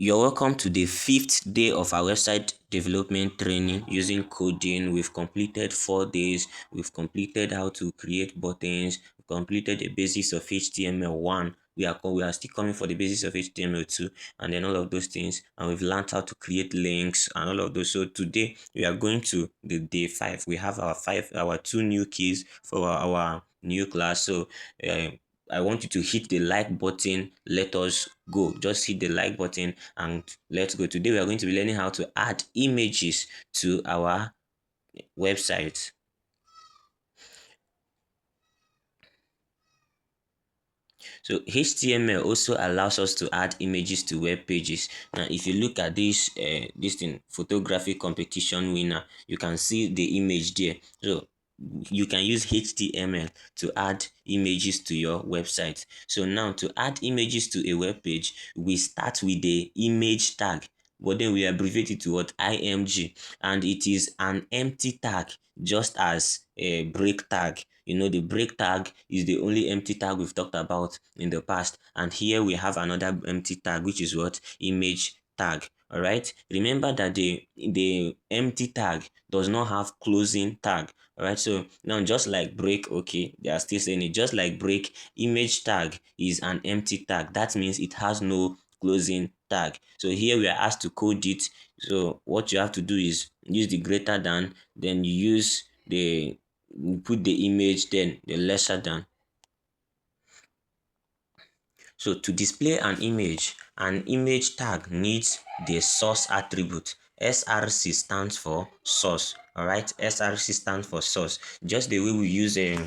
You're welcome to the fifth day of our website development training using coding. We've completed 4 days. We've completed how to create buttons. We've completed the basics of HTML1. We are still coming for the basics of HTML2 and then all of those things. And we've learned how to create links and all of those. So today we are going to the day 5. We have our 2 new keys for our new class. So uh, I want you to hit the like button. Let us go. Just hit the like button and let's go. Today we are going to be learning how to add images to our website. So HTML also allows us to add images to web pages. Now, if you look at this thing, photography competition winner, you can see the image there. So you can use HTML to add images to your website. So now to add images to a web page, we start with the image tag, but then we abbreviate it to what? IMG, and it is an empty tag, just as a break tag. The break tag is the only empty tag we've talked about in the past, and here we have another empty tag, which is what? Image tag. All right, remember that the empty tag does not have closing tag. All right, so now just like break, okay, they are still saying it. Just like break, image tag is an empty tag. That means it has no closing tag. So here we are asked to code it. So what you have to do is use the greater than, then you use the you put the image, then the lesser than. So to display an image tag needs the source attribute. SRC stands for source. All right, SRC stands for source. Just the way we use a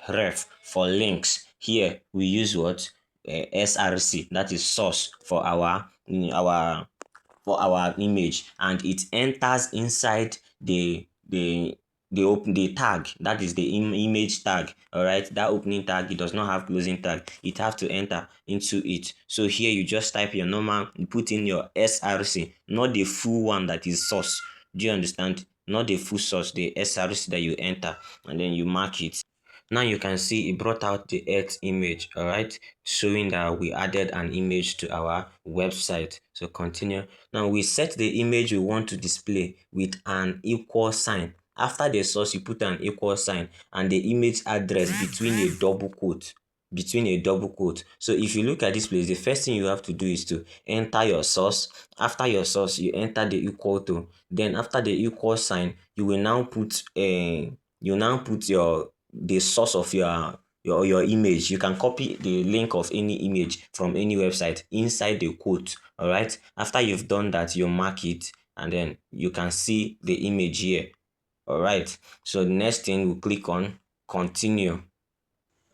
ref for links. Here we use what? SRC, that is source for our image, and it enters inside the tag, that is the image tag. All right, that opening tag, it does not have closing tag. It has to enter into it. So here you just type your normal, you put in your SRC, not the full one that is source. Do you understand? Not the full source, the SRC that you enter, and then you mark it. Now you can see it brought out the earth image, all right, showing that we added an image to our website. So continue. Now we set the image we want to display with an equal sign. After the source, you put an equal sign and the image address between a double quote. So if you look at this place, the first thing you have to do is to enter your source. After your source, you enter the equal to. Then after the equal sign, you now put your the source of your image. You can copy the link of any image from any website inside the quote. All right, after you've done that, you mark it and then you can see the image here. All right, so the next thing we click on continue.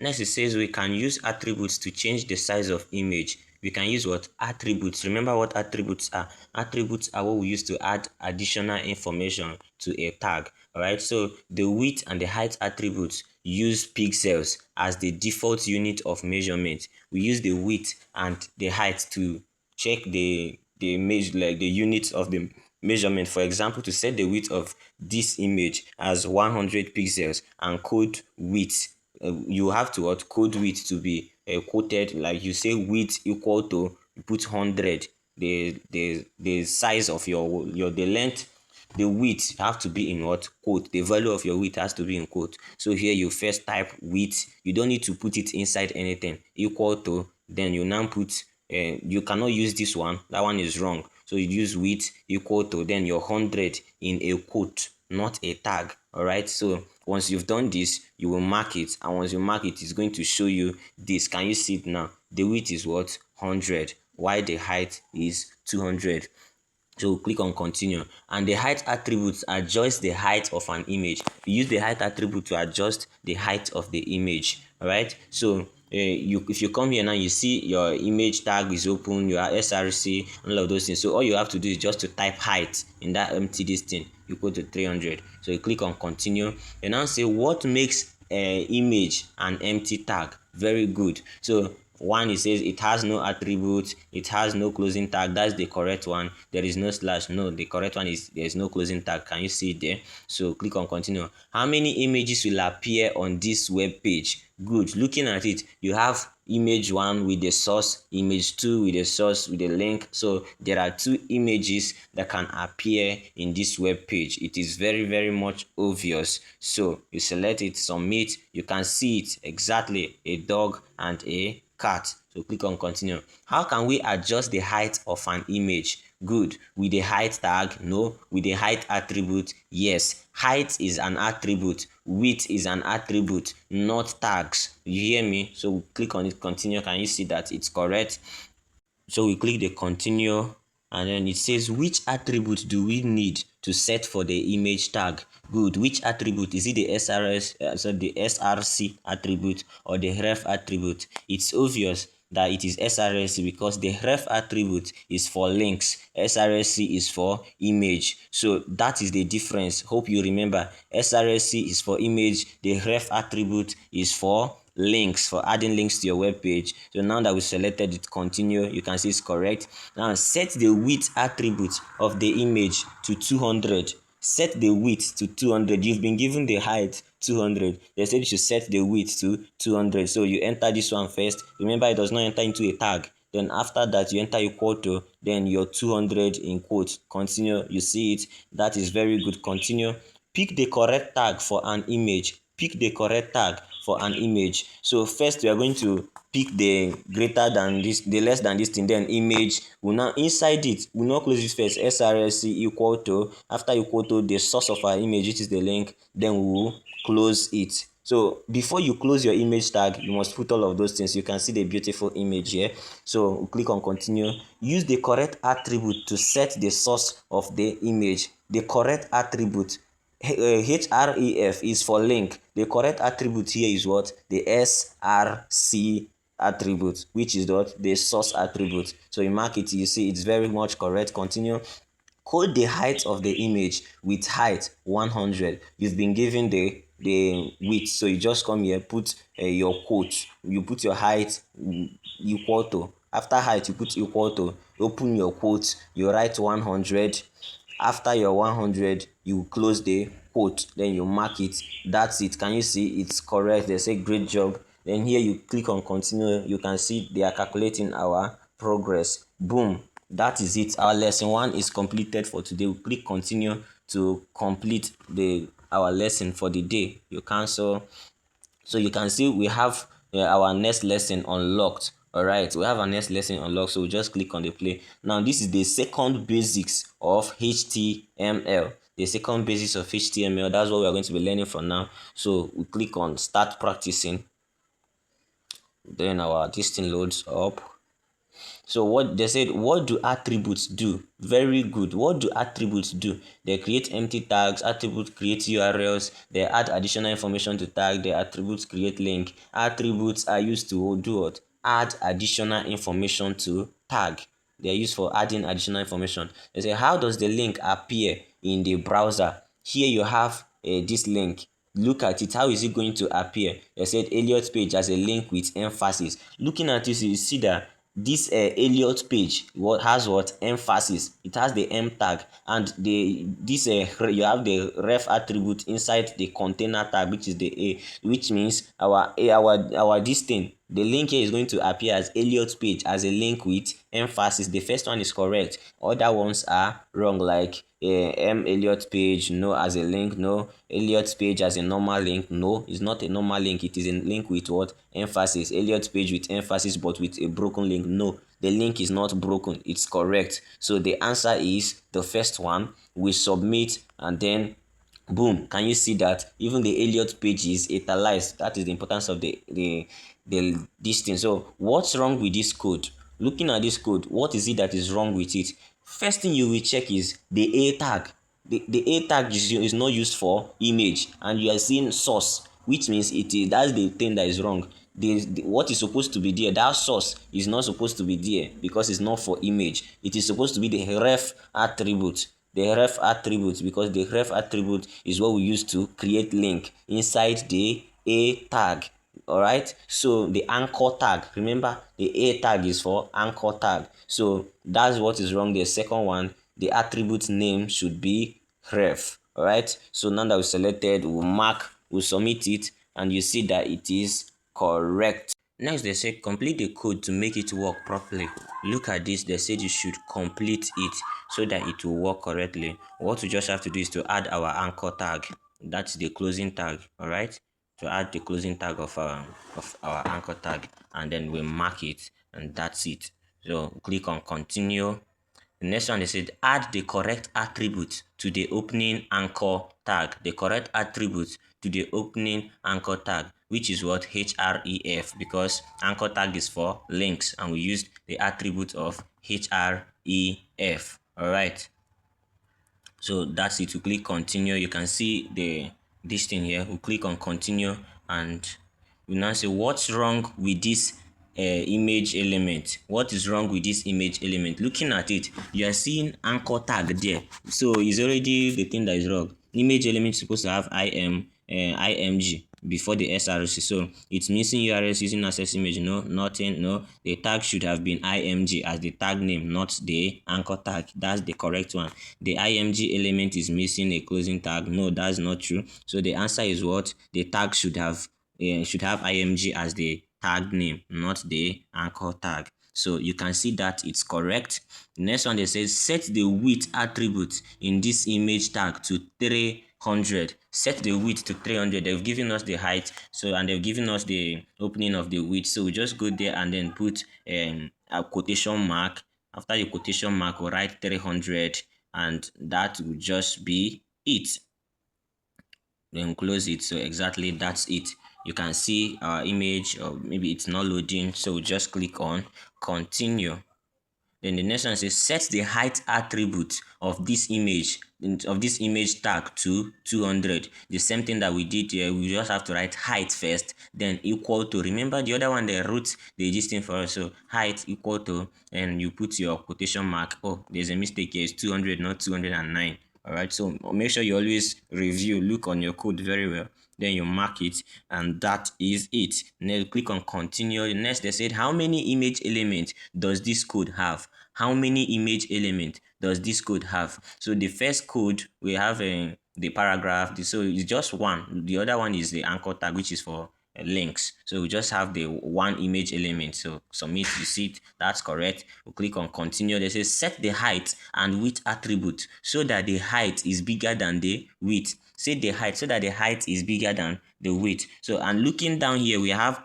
Next, it says we can use attributes to change the size of image. We can use what? Attributes. Remember what attributes are? Attributes are what we use to add additional information to a tag. All right, so the width and the height attributes use pixels as the default unit of measurement. We use the width and the height to check the measure, like the units of the measurement. For example, to set the width of this image as 100 pixels and code width, you have to code width to be quoted, like you say width equal to, you put 100. The size of your the length, the width have to be in what? Quote. The value of your width has to be in quote. So here you first type width. You don't need to put it inside anything. Equal to, then you now put you cannot use this one, that one is wrong. So you use width equal to, then your 100 in a quote, not a tag. All right, so once you've done this, you will mark it, and once you mark it, it's going to show you this. Can you see it now? The width is what? 100, while the height is 200. So click on continue, and the height attributes adjust the height of an image. You use the height attribute to adjust the height of the image. All right, so if you come here now, you see your image tag is open, your SRC, all of those things. So all you have to do is just to type height in that empty this thing, you go to 300. So you click on continue, and now say what makes image an empty tag. Very good. So one, it says it has no attribute, it has no closing tag. That's the correct one. There is no slash. No, the correct one is there is no closing tag. Can you see it there? So click on continue. How many images will appear on this web page? Good. Looking at it, you have image one with the source, image two with the source with the link. So there are two images that can appear in this web page. It is very much obvious. So you select it, submit, you can see it exactly, a dog and a cat. So click on continue. How can we adjust the height of an image? Good. With the height tag? No. With the height attribute? Yes. Height is an attribute, width is an attribute, not tags. You hear me? So we click on it, continue. Can you see that it's correct? So we click the continue, and then it says which attribute do we need to set for the image tag. Good. Which attribute? Is it the the src attribute or the ref attribute? It's obvious that it is src because the ref attribute is for links, src is for image. So that is the difference. Hope you remember. Src is for image, the ref attribute is for links, for adding links to your web page. So now that we selected it, continue, you can see it's correct. Now set the width attribute of the image to 200. Set the width to 200. You've been given the height 200. They said you should set the width to 200. So you enter this one first. Remember, it does not enter into a tag. Then after that, you enter equal to, then your 200 in quotes. Continue. You see it. That is very good. Continue. Pick the correct tag for an image. Pick the correct tag for an image. So first we are going to pick the greater than this, the less than this thing, then image. We'll now inside it, we'll now close this first. src equal to, after equal to the source of our image, which is the link, then we'll close it. So before you close your image tag, you must put all of those things. You can see the beautiful image here. So we'll click on continue. Use the correct attribute to set the source of the image. The correct attribute, href, is for link. The correct attribute here is what? The src attribute, which is what? The source attribute. So you mark it, you see it's very much correct. Continue. Code the height of the image with height 100. You've been given the width, so you just come here, put your quote, you put your height equal to, after height you put equal to, open your quote, you write 100. After your 100, you close the quote, then you mark it. That's it. Can you see it's correct? They say great job. Then here you click on continue. You can see they are calculating our progress. Boom, that is it. Our lesson 1 is completed for today. We click continue to complete our lesson for the day. You cancel. So you can see we have our next lesson unlocked. All right, we have our next lesson unlocked. So we just click on the play. Now this is the second basics of HTML. The second basics of HTML. That's what we are going to be learning from now. So we click on start practicing. Then our this thing loads up. So what they said, what do attributes do? Very good. What do attributes do? They create empty tags. Attributes create URLs. They add additional information to tag. The attributes create link. Attributes are used to do what? Add additional information to tag. They are used for adding additional information. They say, how does the link appear in the browser? Here you have this link. Look at it. How is it going to appear? They said Elliot page as a link with emphasis. Looking at this, you see that this Elliot page has what? Emphasis. It has the M tag, and you have the ref attribute inside the container tag, which is the A, which means our this thing, the link here is going to appear as Elliot page as a link with emphasis. The first one is correct. Other ones are wrong, like M Elliot page, no, as a link, no. Elliot page as a normal link, no, it's not a normal link. It is a link with what? Emphasis. Elliot page with emphasis but with a broken link, no. The link is not broken, it's correct. So the answer is the first one. We submit, and then boom, can you see that even the Elliot page is italicized? That is the importance of the this thing. So what's wrong with this code? Looking at this code, what is it that is wrong with it? First thing you will check is the A tag. The A tag is not used for image, and you are seeing source, which means that's the thing that is wrong. What is supposed to be there, that source is not supposed to be there because it's not for image. It is supposed to be the ref attribute. The ref attribute, because the ref attribute is what we use to create link inside the A tag. All right, so the anchor tag, remember the A tag is for anchor tag. So that's what is wrong. The second one, the attribute name should be ref. All right, so now that we selected, we'll submit it, and you see that it is correct. Next, they say complete the code to make it work properly. Look at this. They said you should complete it so that it will work correctly. What we just have to do is to add our anchor tag. That's the closing tag. All right. To add the closing tag of our anchor tag, and then we mark it, and that's it. So click on continue. The next one, they said add the correct attribute to the opening anchor tag. The correct attribute to the opening anchor tag, which is what? href, because anchor tag is for links and we used the attribute of href. All right. So that's it. We click continue. You can see this thing here. We click on continue and we now say what's wrong with this image element. What is wrong with this image element? Looking at it, you are seeing anchor tag there, so it's already the thing that is wrong. Image element is supposed to have img before the src, so it's missing urs using access image. No, nothing. No, the tag should have been img as the tag name, not the anchor tag. That's the correct one. The img element is missing a closing tag. No, that's not true. So the answer is what? The tag should have img as the tag name, not the anchor tag. So you can see that it's correct. The next one, they say set the width attribute in this image tag to 300. Set the width to 300. They've given us the height, so, and they've given us the opening of the width. So we just go there and then put a quotation mark. After the quotation mark, we'll write 300, and that will just be it. Then close it. So exactly that's it. You can see our image, or maybe it's not loading, so we just click on continue. Then the next one says set the height attribute of this image tag to 200. The same thing that we did here. We just have to write height first, then equal to. Remember the other one, they wrote the existing for us. So height equal to, and you put your quotation mark. Oh, there's a mistake here. It's 200, not 209. All right. So make sure you always review, look on your code very well. Then you mark it, and that is it. Now click on continue. Next, they said how many image elements does this code have? How many image elements does this code have? So the first code, we have the paragraph. So it's just one. The other one is the anchor tag, which is for links. So we just have the one image element. So submit, you see it, that's correct. We'll click on continue. They say set the height and width attribute so that the height is bigger than the width. Set the height so that the height is bigger than the width. So, and looking down here, we have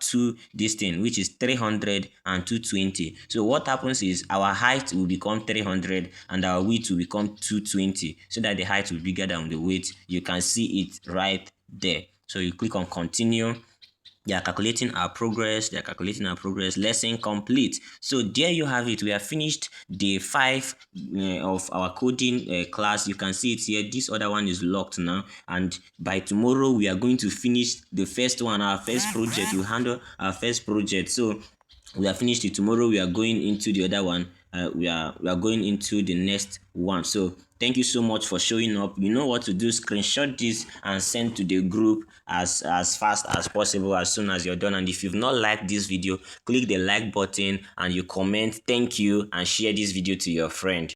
this thing, which is 300 and 220. So what happens is our height will become 300 and our width will become 220, so that the height will be bigger than the width. You can see it right there. So you click on continue. They are calculating our progress. Lesson complete. So there you have it. We have finished day 5 of our coding class. You can see it here. This other one is locked now, and by tomorrow we are going to finish the first one, our first project. We handle our first project. So we are finished it. Tomorrow we are going into the other one. We are going into the next one. So thank you so much for showing up. You know what to do. Screenshot this and send to the group as fast as possible, as soon as you're done. And if you've not liked this video, click the like button and you comment thank you and share this video to your friend.